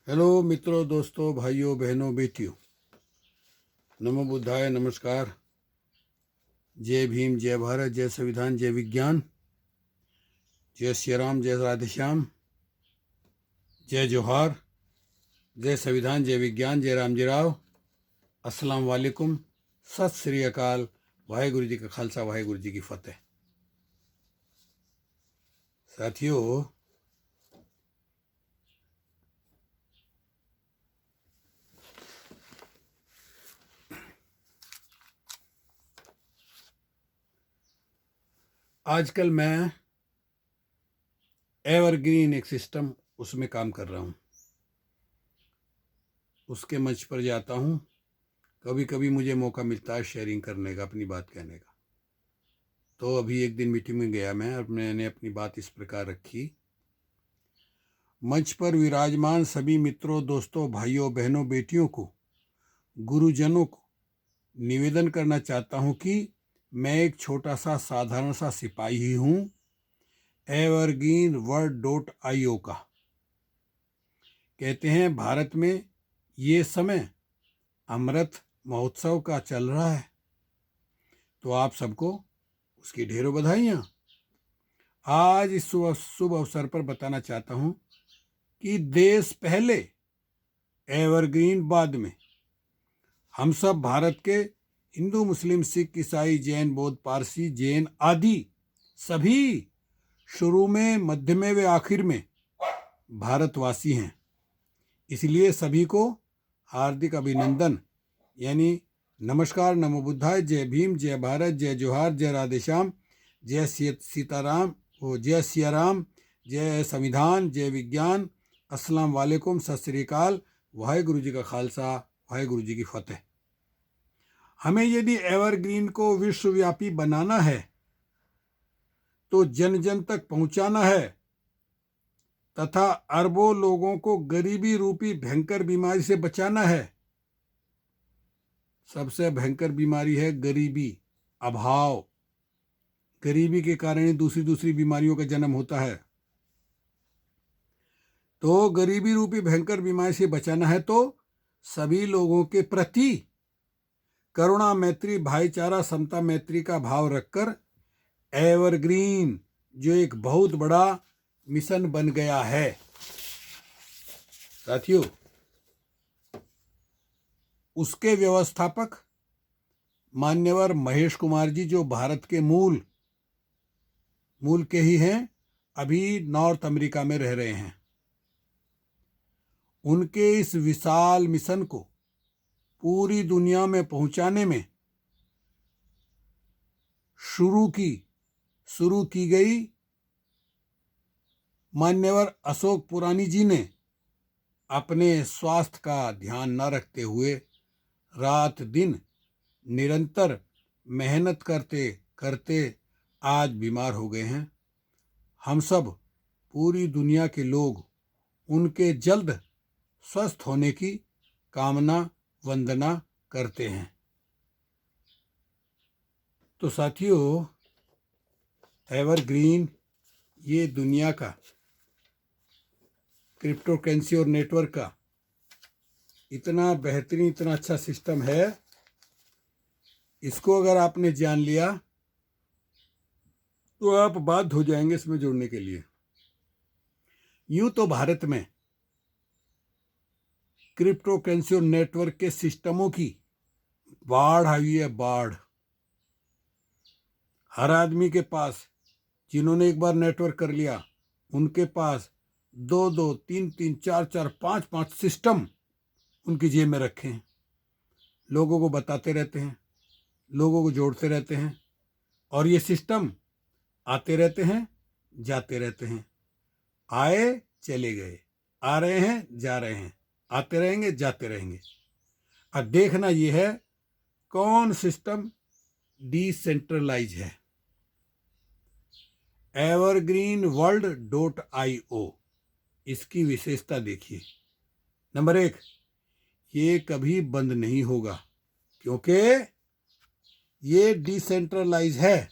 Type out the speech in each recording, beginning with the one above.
Hello मित्रों, दोस्तों, भाइयों, बहनों, बेटियों, नमो बुद्धाय, नमस्कार। जय भीम, जय भारत, जय संविधान, जय विज्ञान, जय श्री राम, जय राधेश्याम, जय जोहार, जय संविधान, जय विज्ञान, जय राम जी राव, अस्सलाम वालेकुम, सत श्री अकाल, वाहेगुरु जी का खालसा, वाहेगुरु जी की फतेह। साथियों, आजकल मैं एवरग्रीन एक सिस्टम उसमें काम कर रहा हूँ। उसके मंच पर जाता हूँ, कभी कभी मुझे मौका मिलता है शेयरिंग करने का, अपनी बात कहने का। तो अभी एक दिन मीटिंग में गया मैं और मैंने अपनी बात इस प्रकार रखी। मंच पर विराजमान सभी मित्रों, दोस्तों, भाइयों, बहनों, बेटियों को, गुरुजनों को निवेदन करना चाहता हूँ कि मैं एक छोटा सा साधारण सा सिपाही ही हूँ evergreenworld.io का। कहते हैं भारत में ये समय अमृत महोत्सव का चल रहा है, तो आप सबको उसकी ढेरों बधाइयाँ। आज इस शुभ अवसर पर बताना चाहता हूँ कि देश पहले एवरग्रीन बाद में। हम सब भारत के हिंदू, मुस्लिम, सिख, ईसाई, जैन, बौद्ध, पारसी, जैन आदि सभी शुरू में, मध्य में व आखिर में भारतवासी हैं। इसलिए सभी को हार्दिक अभिनंदन, यानी नमस्कार, नमो बुद्धाय, जय भीम, जय भारत, जय जोहार, जय राधेश्याम, जय सीताराम, जय सिया राम, जय संविधान, जय विज्ञान, अस्सलाम वालेकुम, सत श्री अकाल, वाहेगुरु जी का खालसा, वाहेगुरु जी की फतेह। हमें यदि एवरग्रीन को विश्वव्यापी बनाना है तो जन जन तक पहुंचाना है तथा अरबों लोगों को गरीबी रूपी भयंकर बीमारी से बचाना है। सबसे भयंकर बीमारी है गरीबी, अभाव। गरीबी के कारण ही दूसरी बीमारियों का जन्म होता है। तो गरीबी रूपी भयंकर बीमारी से बचाना है तो सभी लोगों के प्रति करुणा, मैत्री, भाईचारा, समता, मैत्री का भाव रखकर एवरग्रीन, जो एक बहुत बड़ा मिशन बन गया है। साथियों, उसके व्यवस्थापक मान्यवर महेश कुमार जी, जो भारत के मूल के ही हैं, अभी नॉर्थ अमेरिका में रह रहे हैं। उनके इस विशाल मिशन को पूरी दुनिया में पहुंचाने में शुरू की गई मान्यवर अशोक पुरानी जी ने अपने स्वास्थ्य का ध्यान न रखते हुए रात दिन निरंतर मेहनत करते करते आज बीमार हो गए हैं। हम सब, पूरी दुनिया के लोग, उनके जल्द स्वस्थ होने की कामना वंदना करते हैं। तो साथियों, एवरग्रीन ये दुनिया का क्रिप्टो करेंसी और नेटवर्क का इतना बेहतरीन, इतना अच्छा सिस्टम है। इसको अगर आपने जान लिया तो आप बाध्य हो जाएंगे इसमें जुड़ने के लिए। यूं तो भारत में क्रिप्टो करेंसी और नेटवर्क के सिस्टमों की बाढ़ आई है, बाढ़। हर आदमी के पास, जिन्होंने एक बार नेटवर्क कर लिया, उनके पास 2-2, 3-3, 4-4, 5-5 सिस्टम उनकी जेब में रखे हैं। लोगों को बताते रहते हैं, लोगों को जोड़ते रहते हैं, और ये सिस्टम आते रहते हैं, जाते रहते हैं। आए चले गए, आ रहे हैं, जा रहे हैं, आते रहेंगे, जाते रहेंगे। अब देखना ये है कौन सिस्टम डिसेंट्रलाइज है। evergreenworld.io, इसकी विशेषता देखिए। नंबर 1, ये कभी बंद नहीं होगा क्योंकि ये डिसेंट्रलाइज है।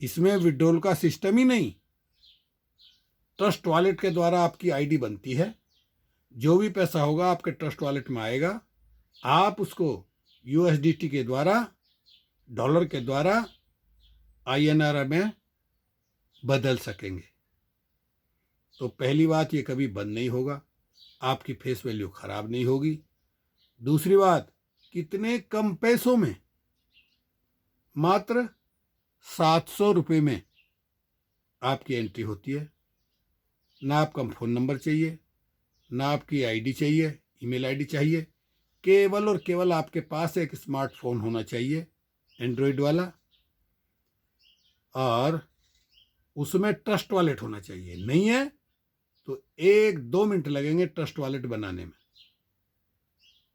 इसमें विड्रॉल का सिस्टम ही नहीं। ट्रस्ट वॉलेट के द्वारा आपकी आईडी बनती है, जो भी पैसा होगा आपके ट्रस्ट वॉलेट में आएगा, आप उसको यूएसडीटी के द्वारा, डॉलर के द्वारा आईएनआर में बदल सकेंगे। तो पहली बात, ये कभी बंद नहीं होगा, आपकी फेस वैल्यू खराब नहीं होगी। दूसरी बात, कितने कम पैसों में, मात्र 700 रुपये में आपकी एंट्री होती है। ना आपका फ़ोन नंबर चाहिए, ना आपकी आईडी चाहिए, ईमेल आईडी चाहिए, केवल और केवल आपके पास एक स्मार्टफोन होना चाहिए, एंड्रॉयड वाला, और उसमें ट्रस्ट वॉलेट होना चाहिए। नहीं है तो 1-2 मिनट लगेंगे ट्रस्ट वॉलेट बनाने में।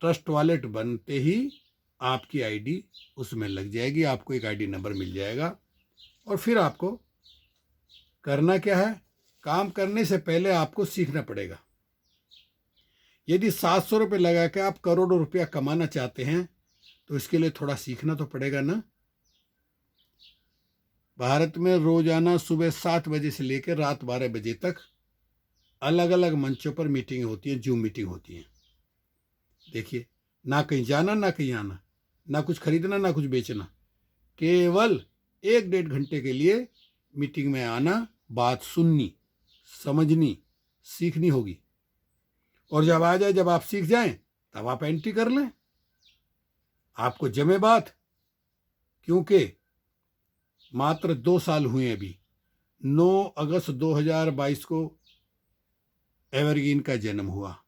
ट्रस्ट वॉलेट बनते ही आपकी आईडी उसमें लग जाएगी, आपको एक आईडी नंबर मिल जाएगा। और फिर आपको करना क्या है, काम करने से पहले आपको सीखना पड़ेगा। यदि 700 रुपये लगा के आप करोड़ों रुपया कमाना चाहते हैं तो इसके लिए थोड़ा सीखना तो पड़ेगा ना। भारत में रोजाना सुबह 7 बजे से लेकर रात 12 बजे तक अलग अलग मंचों पर मीटिंग होती है, जूम मीटिंग होती है। देखिए, ना कहीं जाना, ना कहीं आना, ना कुछ खरीदना, ना कुछ बेचना, केवल 1-1.5 घंटे के लिए मीटिंग में आना, बात सुननी, समझनी, सीखनी होगी। और जब आ जाए, जब आप सीख जाएं, तब आप एंट्री कर लें, आपको जमे बात। क्योंकि मात्र 2 साल हुए अभी। 9 अगस्त 2022 को एवरग्रीन का जन्म हुआ।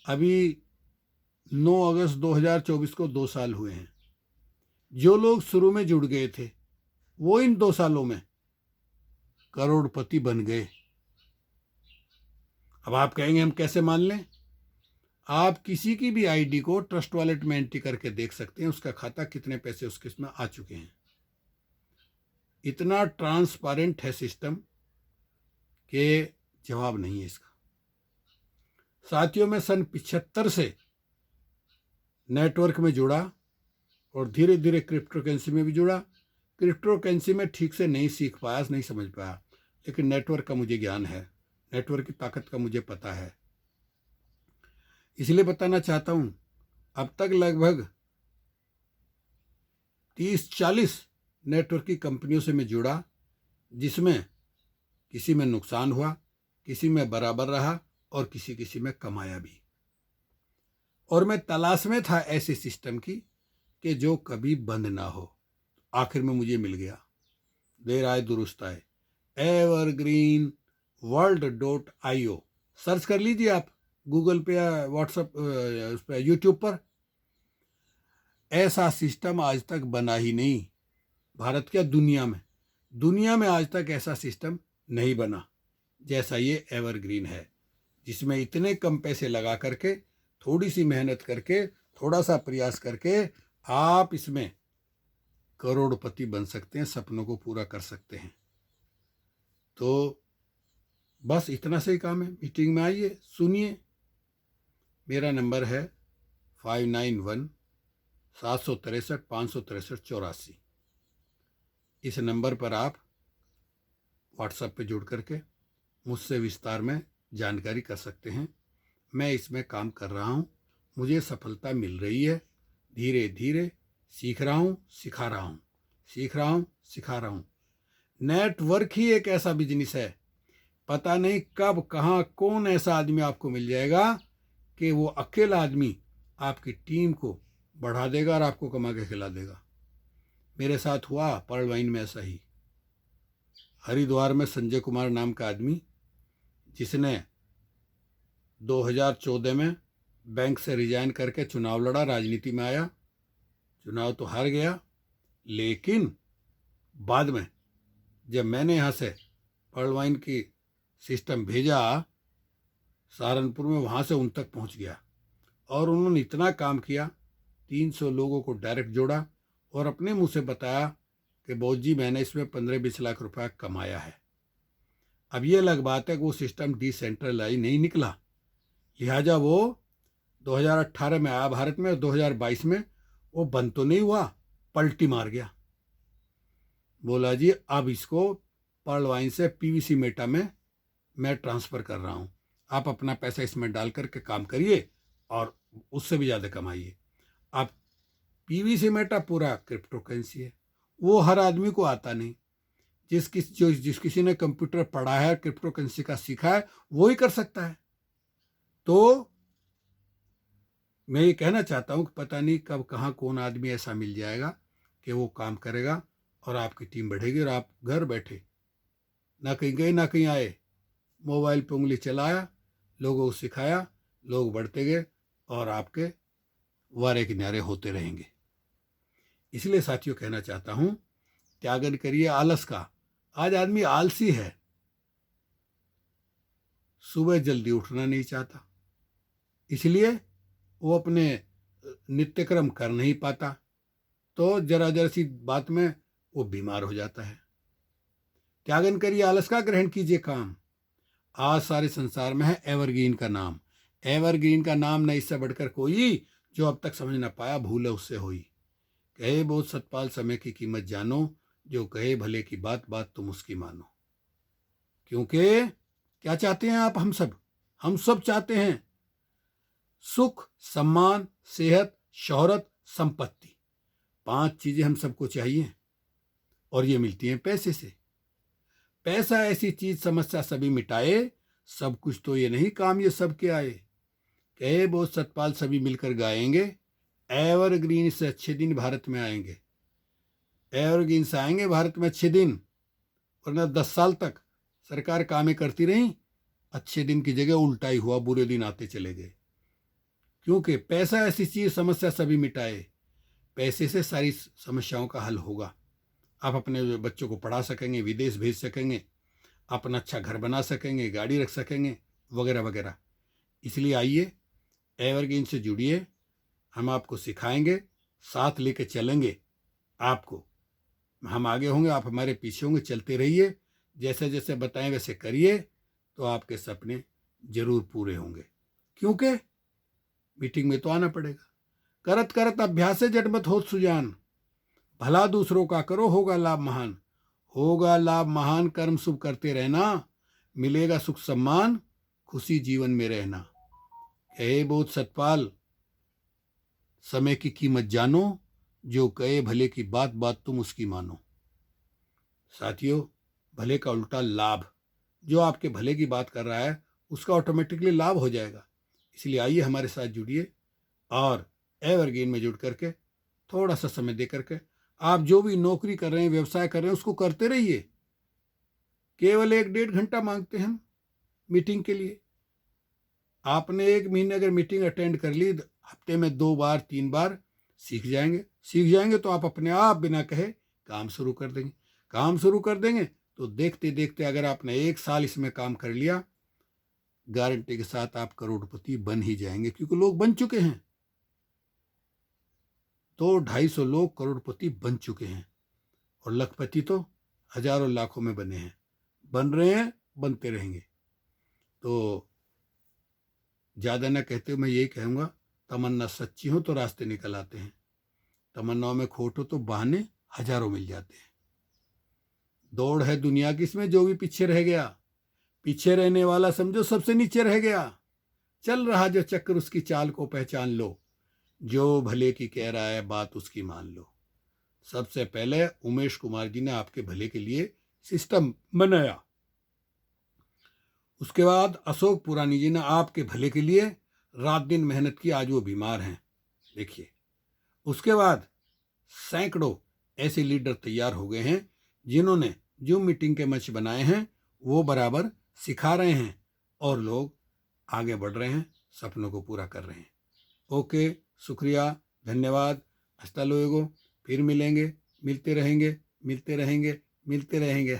अभी 9 अगस्त 2024 को 2 साल हुए हैं। जो लोग शुरू में जुड़ गए थे वो इन 2 सालों में करोड़पति बन गए। अब आप कहेंगे हम कैसे मान लें? आप किसी की भी आईडी को ट्रस्ट वॉलेट में एंट्री करके देख सकते हैं, उसका खाता, कितने पैसे उसके इसमें आ चुके हैं। इतना ट्रांसपेरेंट है सिस्टम कि जवाब नहीं है इसका। साथियों, में सन 75 से नेटवर्क में जुड़ा और धीरे धीरे क्रिप्टो करेंसी में भी जुड़ा। क्रिप्टो करेंसी में ठीक से नहीं सीख पाया, नहीं समझ पाया, लेकिन नेटवर्क का मुझे ज्ञान है, नेटवर्क की ताकत का मुझे पता है। इसलिए बताना चाहता हूं, अब तक लगभग 30-40 नेटवर्क की कंपनियों से मैं जुड़ा, जिसमें किसी में नुकसान हुआ, किसी में बराबर रहा और किसी में कमाया भी। और मैं तलाश में था ऐसे सिस्टम की कि जो कभी बंद ना हो। आखिर में मुझे मिल गया। देर आए दुरुस्त आए, evergreenworld.io सर्च कर लीजिए आप गूगल पे या व्हाट्सएप, उस पर, यूट्यूब पर। ऐसा सिस्टम आज तक बना ही नहीं भारत क्या, दुनिया में आज तक ऐसा सिस्टम नहीं बना जैसा ये एवरग्रीन है, जिसमें इतने कम पैसे लगा करके, थोड़ी सी मेहनत करके, थोड़ा सा प्रयास करके आप इसमें करोड़पति बन सकते हैं, सपनों को पूरा कर सकते हैं। तो बस इतना से ही काम है। मीटिंग में आइए, सुनिए। मेरा नंबर है 591763 563 84। इस नंबर पर आप व्हाट्सएप पे जुड़ करके मुझसे विस्तार में जानकारी कर सकते हैं। मैं इसमें काम कर रहा हूँ, मुझे सफलता मिल रही है। धीरे धीरे सीख रहा हूँ, सिखा रहा हूँ, सीख रहा हूँ, सिखा रहा हूँ। नेटवर्क ही एक ऐसा बिजनेस है, पता नहीं कब कहाँ कौन ऐसा आदमी आपको मिल जाएगा कि वो अकेला आदमी आपकी टीम को बढ़ा देगा और आपको कमा के खिला देगा। मेरे साथ हुआ पर्ल वाइन में ऐसा ही। हरिद्वार में संजय कुमार नाम का आदमी, जिसने 2014 में बैंक से रिजाइन करके चुनाव लड़ा, राजनीति में आया, चुनाव तो हार गया, लेकिन बाद में जब मैंने यहाँ से पर्ल वाइन की सिस्टम भेजा सहारनपुर में, वहाँ से उन तक पहुँच गया और उन्होंने इतना काम किया, 300 लोगों को डायरेक्ट जोड़ा और अपने मुंह से बताया कि बहुत जी मैंने इसमें 15-20 लाख रुपया कमाया है। अब ये अलग बात है कि वो सिस्टम डिसेंट्रलाइज नहीं निकला, लिहाजा वो 2018 में आया भारत में, 2022 में वो बंद तो नहीं हुआ, पलटी मार गया। बोला जी अब इसको पर्ल वाइन से पीवीसी मेटा में मैं ट्रांसफ़र कर रहा हूँ। आप अपना पैसा इसमें डाल करके काम करिए और उससे भी ज़्यादा कमाइए। आप पीवीसी मेटा पूरा क्रिप्टो करेंसी है, वो हर आदमी को आता नहीं। जिस किसी ने कंप्यूटर पढ़ा है, क्रिप्टो करेंसी का सीखा है, वो ही कर सकता है। तो मैं ये कहना चाहता हूँ कि पता नहीं कब कहाँ कौन आदमी ऐसा मिल जाएगा कि वो काम करेगा और आपकी टीम बढ़ेगी और आप घर बैठे ना कहीं गए ना कहीं आए, मोबाइल पे उंगली चलाया, लोगों को सिखाया, लोग बढ़ते गए और आपके वारे किनारे होते रहेंगे। इसलिए साथियों कहना चाहता हूँ, त्यागन करिए आलस का। आज आदमी आलसी है, सुबह जल्दी उठना नहीं चाहता, इसलिए वो अपने नित्यक्रम कर नहीं पाता, तो जरा जरा सी बात में वो बीमार हो जाता है। त्यागन करिए आलस का, ग्रहण कीजिए काम। आज सारे संसार में है एवरग्रीन का नाम। एवरग्रीन का नाम नहीं, इससे बढ़कर कोई जो अब तक समझ ना पाया, भूल उससे हुई। कहे बहुत सतपाल, समय की कीमत जानो, जो कहे भले की बात, बात तुम उसकी मानो। क्योंकि क्या चाहते हैं आप? हम सब चाहते हैं सुख, सम्मान, सेहत, शोहरत, संपत्ति। 5 चीजें हम सबको चाहिए और ये मिलती हैं पैसे से। पैसा ऐसी चीज समस्या सभी मिटाए, सब कुछ तो ये नहीं काम ये सबके आए। कहे बहुत सतपाल, सभी मिलकर गाएंगे, एवरग्रीन से अच्छे दिन भारत में आएंगे। एवरग्रीन से आएंगे भारत में अच्छे दिन, वरना 10 साल तक सरकार कामें करती रही, अच्छे दिन की जगह उल्टा ही हुआ, बुरे दिन आते चले गए। क्योंकि पैसा ऐसी चीज समस्या सभी मिटाए, पैसे से सारी समस्याओं का हल होगा। आप अपने बच्चों को पढ़ा सकेंगे, विदेश भेज सकेंगे, अपना अच्छा घर बना सकेंगे, गाड़ी रख सकेंगे, वगैरह वगैरह। इसलिए आइए एवरग्रीन से जुड़िए, हम आपको सिखाएंगे, साथ लेके चलेंगे आपको। हम आगे होंगे, आप हमारे पीछे होंगे, चलते रहिए, जैसे जैसे बताएं वैसे करिए, तो आपके सपने जरूर पूरे होंगे। क्योंकि मीटिंग में तो आना पड़ेगा। करत करत अभ्यास से जड़मत होत सुजान, भला दूसरों का करो होगा लाभ महान। होगा लाभ महान, कर्म शुभ करते रहना, मिलेगा सुख सम्मान, खुशी जीवन में रहना। कहे बहुत सतपाल, समय की कीमत जानो, जो कहे भले की बात, बात तुम उसकी मानो। साथियों, भले का उल्टा लाभ। जो आपके भले की बात कर रहा है उसका ऑटोमेटिकली लाभ हो जाएगा। इसलिए आइए हमारे साथ जुड़िए और एवरग्रीन में जुड़ करके थोड़ा सा समय दे करके आप जो भी नौकरी कर रहे हैं, व्यवसाय कर रहे हैं, उसको करते रहिए। केवल 1-1.5 घंटा मांगते हैं हम मीटिंग के लिए। आपने 1 महीने अगर मीटिंग अटेंड कर ली, हफ्ते में 2 बार 3 बार सीख जाएंगे तो आप अपने आप बिना कहे काम शुरू कर देंगे। काम शुरू कर देंगे तो देखते देखते अगर आपने 1 साल इसमें काम कर लिया, गारंटी के साथ आप करोड़पति बन ही जाएंगे, क्योंकि लोग बन चुके हैं। तो 250 लोग करोड़पति बन चुके हैं और लखपति तो हजारों लाखों में बने हैं, बन रहे हैं, बनते रहेंगे। तो ज़्यादा ना कहते हुए मैं यही कहूँगा, तमन्ना सच्ची हो तो रास्ते निकल आते हैं, तमन्नाओं में खोट हो तो बहाने हजारों मिल जाते हैं। दौड़ है दुनिया की, इसमें जो भी पीछे रह गया, पीछे रहने वाला समझो सबसे नीचे रह गया। चल रहा जो चक्र उसकी चाल को पहचान लो, जो भले की कह रहा है बात उसकी मान लो। सबसे पहले उमेश कुमार जी ने आपके भले के लिए सिस्टम बनाया, उसके बाद अशोक पुरानी जी ने आपके भले के लिए रात दिन मेहनत की, आज वो बीमार हैं देखिए। उसके बाद सैकड़ों ऐसे लीडर तैयार हो गए हैं जिन्होंने जो मीटिंग के मंच बनाए हैं वो बराबर सिखा रहे हैं और लोग आगे बढ़ रहे हैं, सपनों को पूरा कर रहे हैं। ओके, शुक्रिया, धन्यवाद, हस्ता लोगों, फिर मिलेंगे, मिलते रहेंगे, मिलते रहेंगे, मिलते रहेंगे।